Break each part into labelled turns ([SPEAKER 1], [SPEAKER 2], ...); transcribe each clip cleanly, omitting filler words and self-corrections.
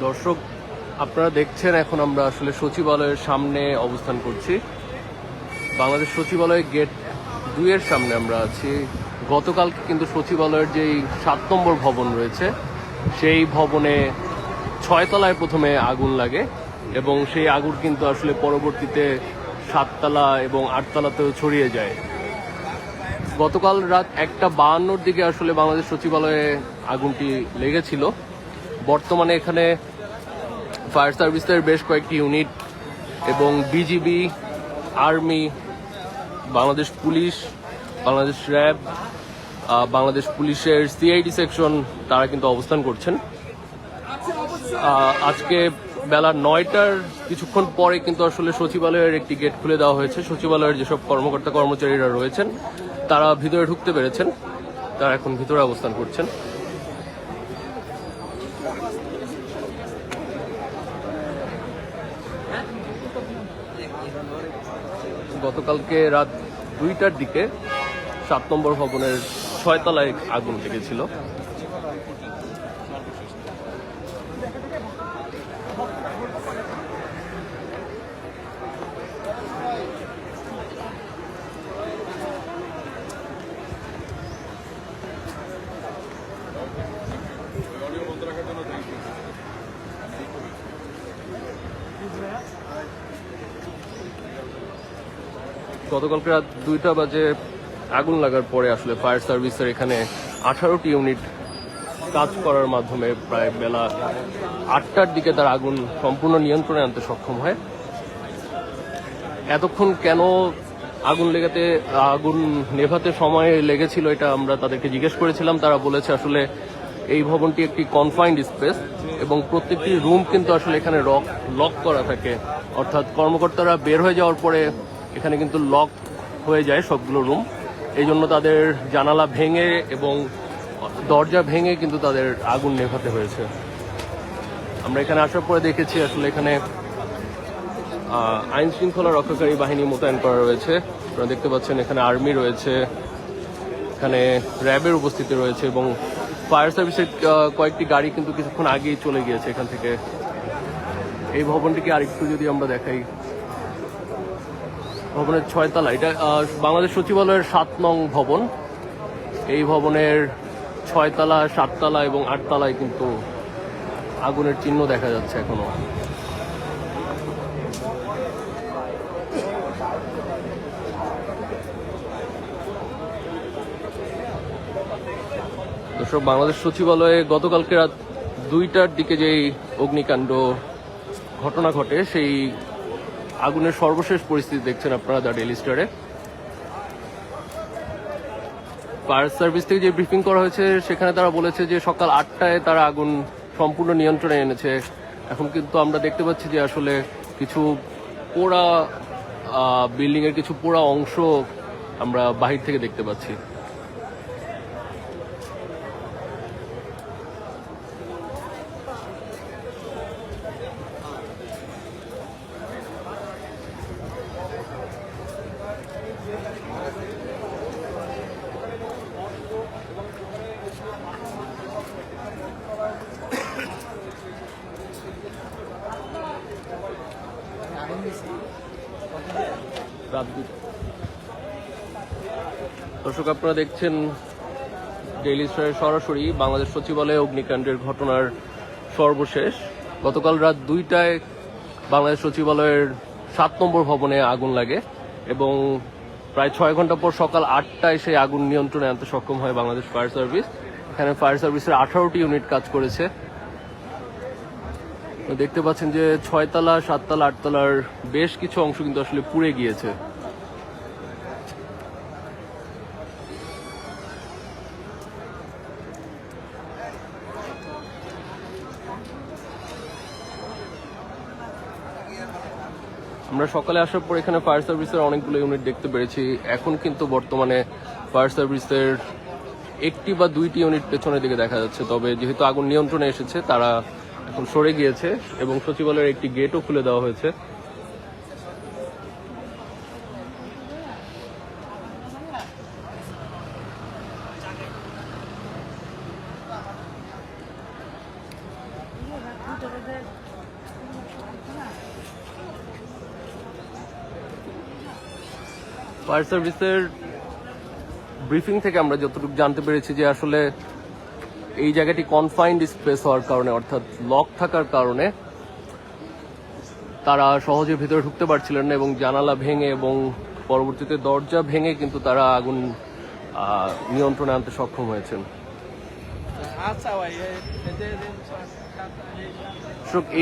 [SPEAKER 1] দর্শক, আপনারা দেখছেন এখন আমরা আসলে সচিবালয়ের সামনে অবস্থান করছি। বাংলাদেশ সচিবালয় গেট 2 এর সামনে আমরা আছি। গতকালকে কিন্তু সচিবালয়ের যেই 7 নম্বর ভবন রয়েছে সেই ভবনে 6 তলায় প্রথমে আগুন লাগে এবং সেই আগুন কিন্তু আসলে পরবর্তীতে 7 তলা এবং 8 তলাতেও ছড়িয়ে যায়। গতকাল রাত 1:52-র দিকে আসলে বাংলাদেশ সচিবালয়ে আগুনটি লেগেছিল। বর্তমানে এখানে ফায়ার সার্ভিসের বেশ কয়েকটি ইউনিট এবং BGB, army, Bangladesh police, Bangladesh RAB, Bangladesh পুলিশের সিআইডি সেকশন তারা কিন্তু অবস্থান করছেন। আজকে বেলা 9টার কিছুক্ষণ পরে কিন্তু আসলে সচিবালয়ের একটি গেট খুলে দেওয়া হয়েছে। সচিবালয়ের যেসব কর্মকর্তা কর্মচারীরা রয়েছেন তারা ভিতরে ঢুকতে পেরেছেন, তারা এখন ভিতরে অবস্থান করছেন। গতকালকে রাত 2টার দিকে 7 নম্বর ভবনের 6 তলায় আগুন লেগেছিল। গতকালকে রাত 2টা বাজে আগুন লাগার পরে আসলে ফায়ার সার্ভিসের এখানে 18টি ইউনিট কাজ করার মাধ্যমে প্রায় বেলা 8টার দিকে তার আগুন সম্পূর্ণ নিয়ন্ত্রণে আনতে সক্ষম হয়। এতক্ষণ কেন আগুন নেভাতে সময় লেগেছিল এটা আমরা তাদেরকে জিজ্ঞেস করেছিলাম। তারা বলেছে আসলে এই ভবনটি একটি কনফাইন্ড স্পেস এবং প্রত্যেকটি রুম কিন্তু আসলে এখানে লক করা থাকে, অর্থাৎ কর্মকর্তারা বের হয়ে যাওয়ার পরে এখানে কিন্তু লক হয়ে যায় সবগুলো রুম। এই জন্য তাদের জানালা ভেঙে এবং দরজা ভেঙে কিন্তু তাদের আগুন নেভাতে হয়েছে। আমরা এখানে আসার পরে দেখেছি আসলে এখানে আইন শৃঙ্খলা রক্ষাকারী বাহিনী মোতায়েন করা রয়েছে। আপনারা দেখতে পাচ্ছেন এখানে আর্মি রয়েছে, এখানে র্যাবের উপস্থিতি রয়েছে এবং ফায়ার সার্ভিসের কয়েকটি গাড়ি কিন্তু কিছুক্ষণ আগেই চলে গিয়েছে এখান থেকে। এই ভবনটিকে আরেকটু যদি আমরা দেখাই, ভবনের 6 তলা, এটা বাংলাদেশ সচিবালয়ের 7 নং ভবন। এই ভবনের 6 তলা, 7 তলা এবং 8 তলায় কিন্তু আগুনের চিহ্ন দেখা যাচ্ছে এখনো। দর্শক, বাংলাদেশ সচিবালয়ে গতকালকে রাত 2টার দিকে যেই অগ্নিকাণ্ড ঘটনা ঘটে সেই আগুনের সর্বশেষ পরিস্থিতি দেখছেন আপনারা দ্য ডেইলি স্টারে। ফায়ার সার্ভিস থেকে যে ব্রিফিং করা হয়েছে সেখানে তারা বলেছে যে সকাল 8টায় তারা আগুন সম্পূর্ণ নিয়ন্ত্রণে এনেছে। এখন কিন্তু আমরা দেখতে পাচ্ছি যে আসলে কিছু পোড়া বিল্ডিং এর কিছু পোড়া অংশ আমরা বাহির থেকে দেখতে পাচ্ছি। দর্শক, আপনারা দেখছেন ডেইলি স্টারের সরাসরি বাংলাদেশ সচিবালয়ে অগ্নিকাণ্ডের ঘটনার সর্বশেষ। গতকাল রাত 2টায় বাংলাদেশ সচিবালয়ের 7 নম্বর ভবনে আগুন লাগে এবং প্রায় 6 ঘন্টা পর সকাল 8টায় সেই আগুন নিয়ন্ত্রণে আনতে সক্ষম হয় বাংলাদেশ ফায়ার সার্ভিস। এখানে ফায়ার সার্ভিসের 18টি ইউনিট কাজ করেছে। দেখতে পাচ্ছেন যে 6 তলা, 7 তলা, 8 তলার বেশ কিছু অংশ কিন্তু আসলে পুড়ে গিয়েছে। আমরা সকালে আসার পর এখানে ফায়ার সার্ভিসের অনেকগুলো ইউনিট দেখতে পেরেছি। এখন কিন্তু বর্তমানে ফায়ার সার্ভিসের 1টি বা 2টি ইউনিট পেছনের দিকে দেখা যাচ্ছে। তবে যেহেতু আগুন নিয়ন্ত্রণে এসেছে তারা এখন সরে গিয়েছে এবং সচিবালয়ের একটি গেটও খুলে দেওয়া হয়েছে। ফায়ার সার্ভিসের ব্রিফিং থেকে আমরা যতটুকু জানতে পেরেছি যে আসলে এই জায়গাটি কনফাইন্ড স্পেস হওয়ার কারণে, অর্থাৎ লক থাকার কারণে তারা সহজে ভিতরে ঢুকতে পারছিলেন না এবং জানালা ভেঙে এবং পরবর্তীতে দরজা ভেঙে কিন্তু তারা আগুন নিয়ন্ত্রণে আনতে সক্ষম হয়েছেন।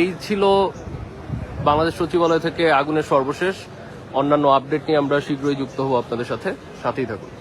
[SPEAKER 1] এই ছিল বাংলাদেশ সচিবালয় থেকে আগুনের সর্বশেষ। অন্যান্য আপডেট নিয়ে আমরা শীঘ্রই যুক্ত হব আপনাদের সাথে, সাথেই থাকুন।